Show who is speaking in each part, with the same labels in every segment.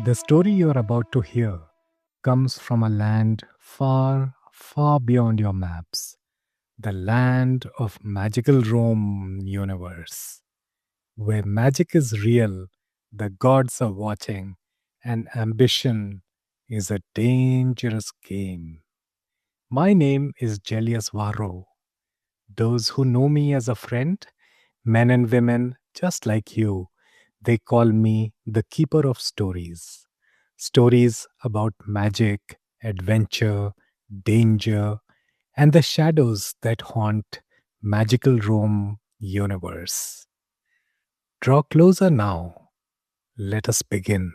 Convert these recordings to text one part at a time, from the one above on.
Speaker 1: The story you are about to hear comes from a land far, far beyond your maps, the land of magical Rome universe, where magic is real, the gods are watching, and ambition is a dangerous game. My name is Gellius Varro. Those who know me as a friend, men and women just like you, they call me the keeper of stories. Stories about magic, adventure, danger, and the shadows that haunt magical Rome universe. Draw closer now. Let us begin.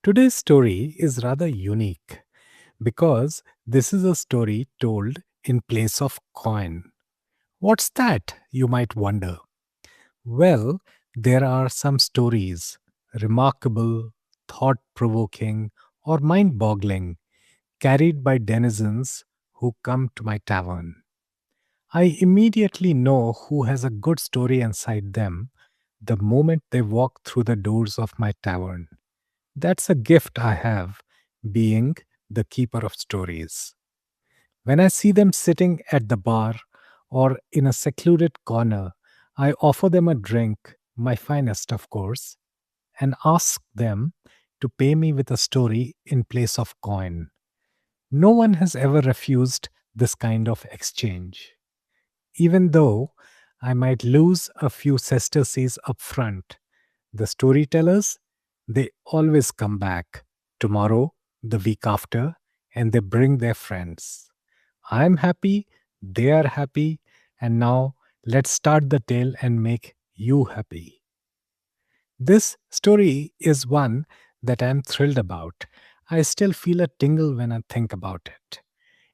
Speaker 1: Today's story is rather unique because this is a story told in place of coin. What's that, you might wonder? Well, there are some stories, remarkable, thought provoking, or mind boggling, carried by denizens who come to my tavern. I immediately know who has a good story inside them the moment they walk through the doors of my tavern. That's a gift I have, being the keeper of stories. When I see them sitting at the bar or in a secluded corner, I offer them a drink, my finest, of course, and ask them to pay me with a story in place of coin. No one has ever refused this kind of exchange. Even though I might lose a few sesterces up front, the storytellers, they always come back tomorrow, the week after, and they bring their friends. I'm happy, they are happy, and now let's start the tale and make you happy. This story is one that I'm thrilled about. I still feel a tingle when I think about it.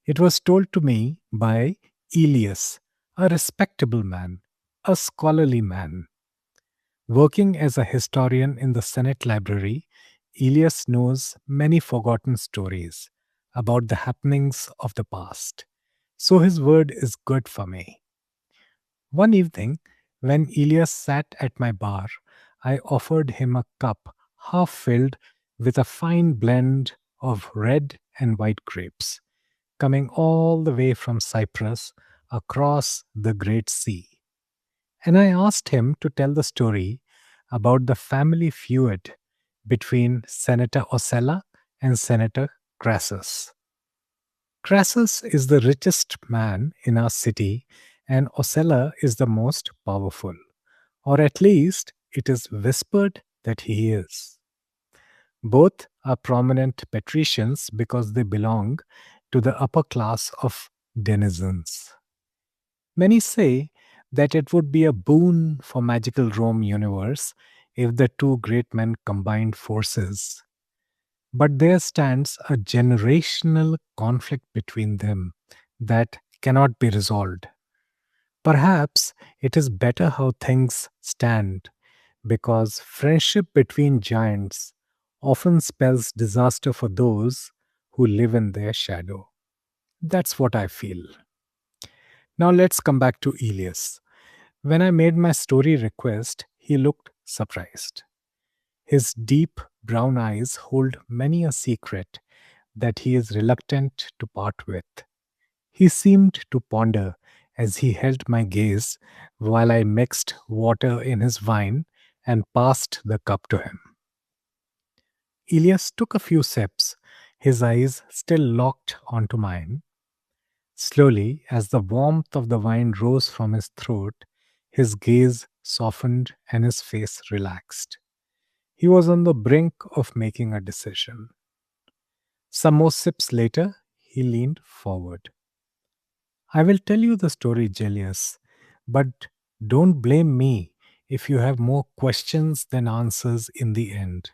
Speaker 1: It was told to me by Elias, a respectable man, a scholarly man. Working as a historian in the Senate Library, Elias knows many forgotten stories about the happenings of the past. So his word is good for me. One evening, when Elias sat at my bar, I offered him a cup half filled with a fine blend of red and white grapes, coming all the way from Cyprus across the Great Sea. And I asked him to tell the story about the family feud between Senator Ocella and Senator Crassus. Crassus is the richest man in our city, and Ocella is the most powerful, or at least it is whispered that he is. Both are prominent patricians because they belong to the upper class of denizens. Many say that it would be a boon for magical Rome universe if the two great men combined forces. But there stands a generational conflict between them that cannot be resolved. Perhaps it is better how things stand because friendship between giants often spells disaster for those who live in their shadow. That's what I feel. Now let's come back to Elias. When I made my story request, he looked surprised. His deep brown eyes hold many a secret that he is reluctant to part with. He seemed to ponder as he held my gaze while I mixed water in his wine and passed the cup to him. Elias took a few sips, his eyes still locked onto mine. Slowly, as the warmth of the wine rose from his throat, his gaze softened and his face relaxed. He was on the brink of making a decision. Some more sips later, he leaned forward. I will tell you the story, Gellius, but don't blame me if you have more questions than answers in the end.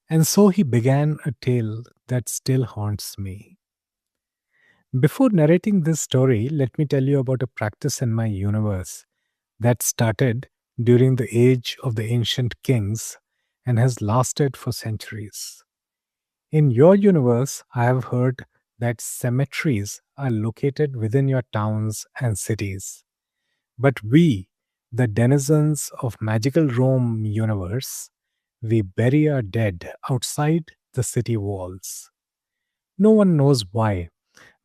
Speaker 1: And so he began a tale that still haunts me. Before narrating this story, let me tell you about a practice in my universe that started during the age of the ancient kings and has lasted for centuries. In your universe, I have heard that cemeteries are located within your towns and cities. But we, the denizens of magical Rome universe, we bury our dead outside the city walls. No one knows why,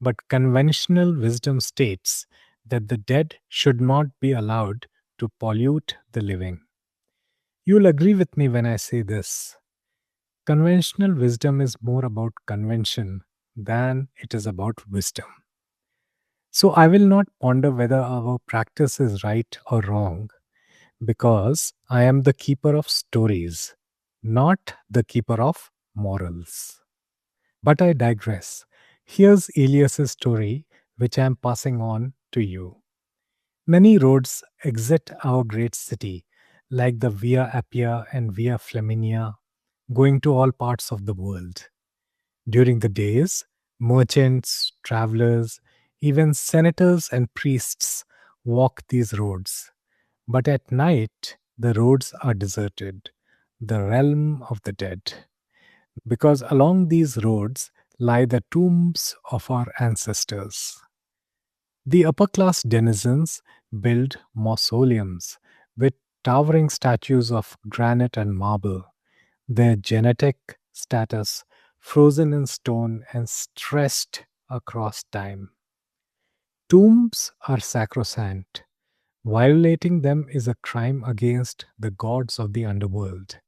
Speaker 1: but conventional wisdom states that the dead should not be allowed to pollute the living. You'll agree with me when I say this. Conventional wisdom is more about convention than it is about wisdom. So I will not ponder whether our practice is right or wrong because I am the keeper of stories, not the keeper of morals. But I digress. Here's Elias's story, which I am passing on to you. Many roads exit our great city, like the Via Appia and Via Flaminia, going to all parts of the world. During the days, merchants, travelers, even senators and priests walk these roads. But at night, the roads are deserted, the realm of the dead, because along these roads lie the tombs of our ancestors. The upper class denizens build mausoleums with towering statues of granite and marble, their genetic status frozen in stone and stressed across time. Tombs are sacrosanct. Violating them is a crime against the gods of the underworld,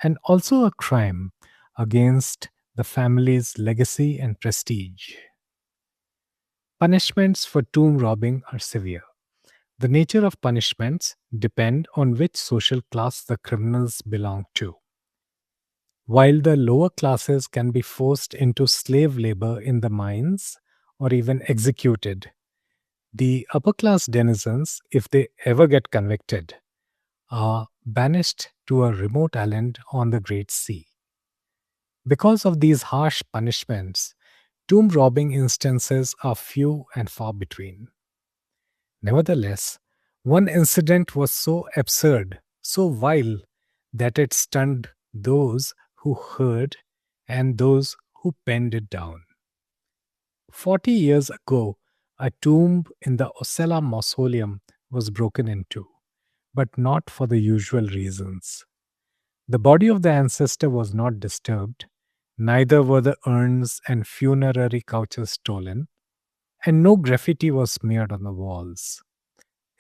Speaker 1: and also a crime against the family's legacy and prestige. Punishments for tomb robbing are severe. The nature of punishments depend on which social class the criminals belong to. While the lower classes can be forced into slave labor in the mines or even executed, the upper class denizens, if they ever get convicted, are banished to a remote island on the Great Sea. Because of these harsh punishments, tomb robbing instances are few and far between. Nevertheless, one incident was so absurd, so vile, that it stunned those who heard and those who penned it down. 40 years ago, a tomb in the Osella mausoleum was broken into, but not for the usual reasons. The body of the ancestor was not disturbed, neither were the urns and funerary couches stolen, and no graffiti was smeared on the walls.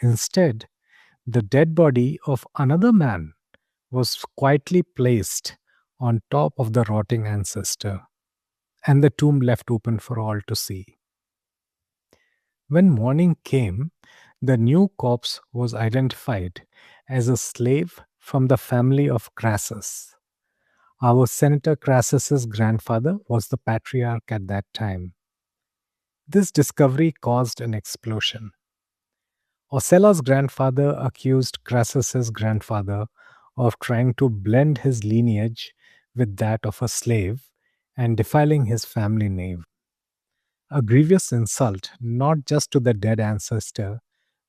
Speaker 1: Instead, the dead body of another man was quietly placed on top of the rotting ancestor, and the tomb left open for all to see. When morning came, the new corpse was identified as a slave from the family of Crassus. Our Senator Crassus's grandfather was the patriarch at that time. This discovery caused an explosion. Ocella's grandfather accused Crassus's grandfather of trying to blend his lineage with that of a slave and defiling his family name. A grievous insult not just to the dead ancestor,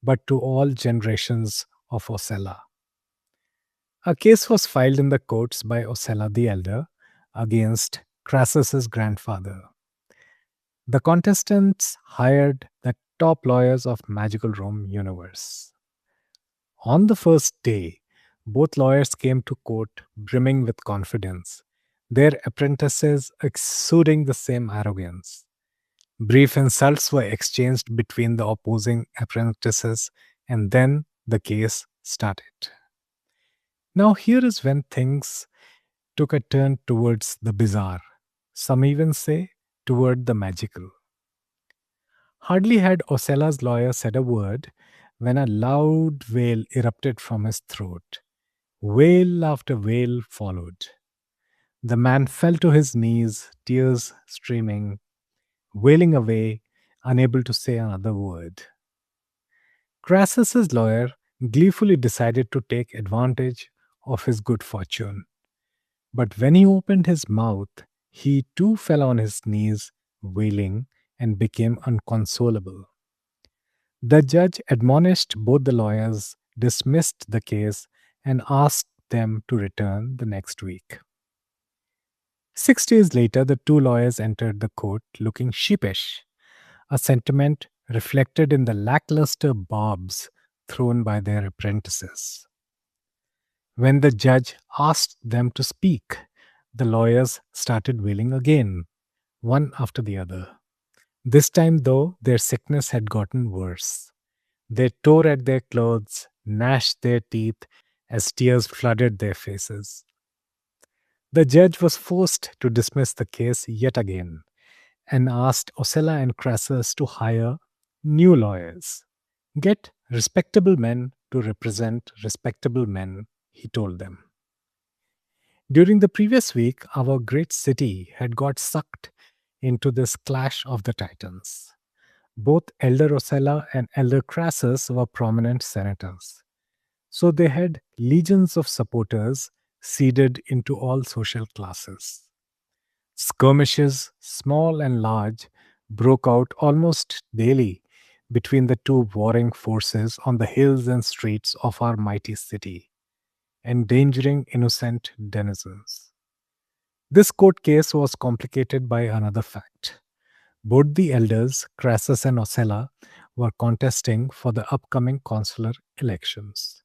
Speaker 1: but to all generations of Ocella. A case was filed in the courts by Ocella the Elder against Crassus's grandfather. The contestants hired the top lawyers of magical Rome universe. On the first day, both lawyers came to court brimming with confidence, their apprentices exuding the same arrogance. Brief insults were exchanged between the opposing apprentices, and then the case started. Now, here is when things took a turn towards the bizarre. Some even say toward the magical. Hardly had Ocella's lawyer said a word when a loud wail erupted from his throat. Wail after wail followed. The man fell to his knees, tears streaming, wailing away, unable to say another word. Crassus's lawyer gleefully decided to take advantage of his good fortune. But when he opened his mouth, he too fell on his knees, wailing, and became unconsolable. The judge admonished both the lawyers, dismissed the case, and asked them to return the next week. 6 days later, the two lawyers entered the court looking sheepish, a sentiment reflected in the lackluster barbs thrown by their apprentices. When the judge asked them to speak, the lawyers started wailing again, one after the other. This time, though, their sickness had gotten worse. They tore at their clothes, gnashed their teeth as tears flooded their faces. The judge was forced to dismiss the case yet again and asked Ocella and Crassus to hire new lawyers. Get respectable men to represent respectable men, he told them. During the previous week, our great city had got sucked into this clash of the titans. Both Elder Ocella and Elder Crassus were prominent senators, so they had legions of supporters seeded into all social classes. Skirmishes, small and large, broke out almost daily between the two warring forces on the hills and streets of our mighty city, endangering innocent denizens. This court case was complicated by another fact. Both the elders, Crassus and Ocella, were contesting for the upcoming consular elections,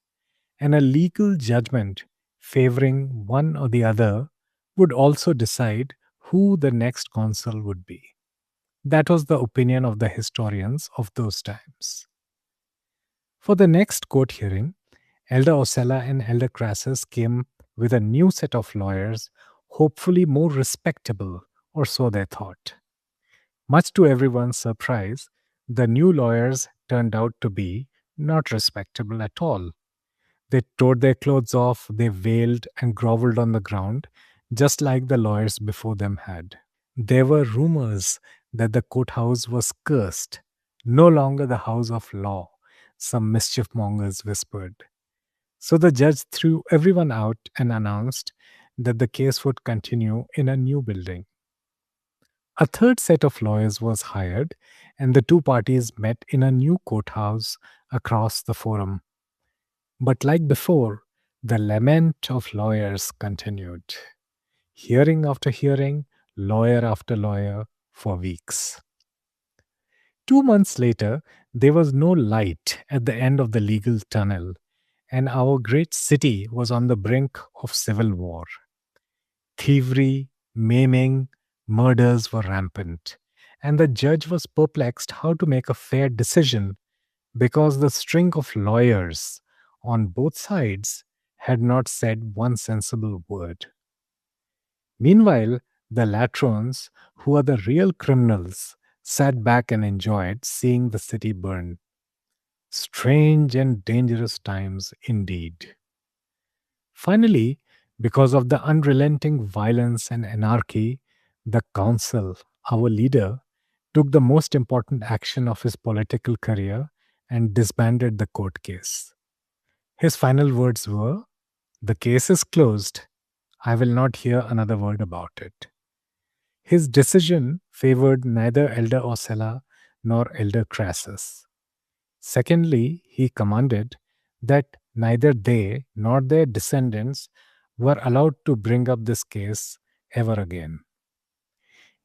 Speaker 1: and a legal judgment favoring one or the other would also decide who the next consul would be. That was the opinion of the historians of those times. For the next court hearing, Elder Ocella and Elder Crassus came with a new set of lawyers, hopefully more respectable, or so they thought. Much to everyone's surprise, the new lawyers turned out to be not respectable at all. They tore their clothes off, they wailed and groveled on the ground, just like the lawyers before them had. There were rumors that the courthouse was cursed, no longer the house of law, some mischief mongers whispered. So the judge threw everyone out and announced that the case would continue in a new building. A third set of lawyers was hired, and the two parties met in a new courthouse across the forum. But like before, the lament of lawyers continued. Hearing after hearing, lawyer after lawyer, for weeks. 2 months later, there was no light at the end of the legal tunnel, and our great city was on the brink of civil war. Thievery, maiming, murders were rampant, and the judge was perplexed how to make a fair decision because the string of lawyers on both sides had not said one sensible word. Meanwhile, the latrons, who are the real criminals, sat back and enjoyed seeing the city burn. Strange and dangerous times indeed. Finally, because of the unrelenting violence and anarchy, the council, our leader, took the most important action of his political career and disbanded the court case. His final words were, "The case is closed. I will not hear another word about it." His decision favored neither Elder Ocella nor Elder Crassus. Secondly, he commanded that neither they nor their descendants were allowed to bring up this case ever again.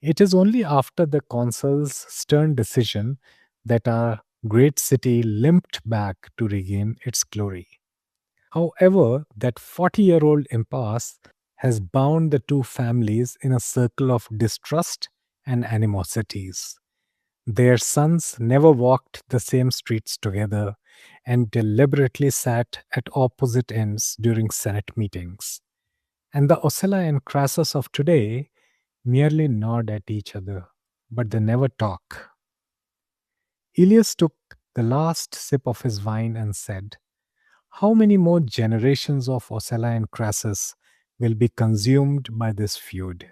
Speaker 1: It is only after the consul's stern decision that our great city limped back to regain its glory. However, that 40-year-old impasse has bound the two families in a circle of distrust and animosities. Their sons never walked the same streets together and deliberately sat at opposite ends during Senate meetings. And the Ocella and Crassus of today merely nod at each other, but they never talk. Elias took the last sip of his wine and said, "How many more generations of Ocella and Crassus will be consumed by this feud?"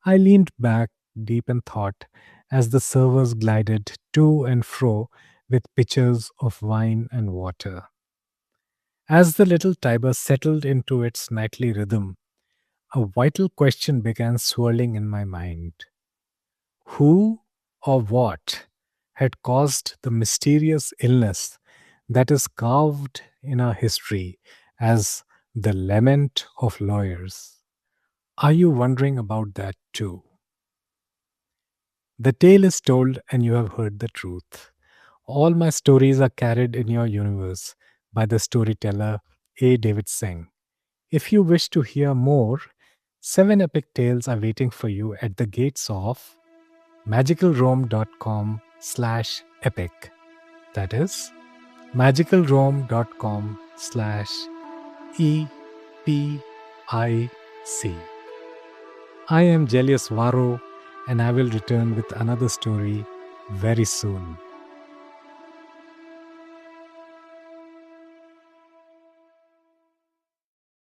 Speaker 1: I leaned back deep in thought as the servers glided to and fro with pitchers of wine and water. As the little Tiber settled into its nightly rhythm, a vital question began swirling in my mind. Who or what had caused the mysterious illness that is carved in our history as the Lament of Lawyers? Are you wondering about that too? The tale is told, and you have heard the truth. All my stories are carried in your universe by the storyteller A. David Singh. If you wish to hear more, 7 epic tales are waiting for you at the gates of magicalrome.com/epic. That is magicalrome.com/EPIC. I am Gellius Varro, and I will return with another story very soon.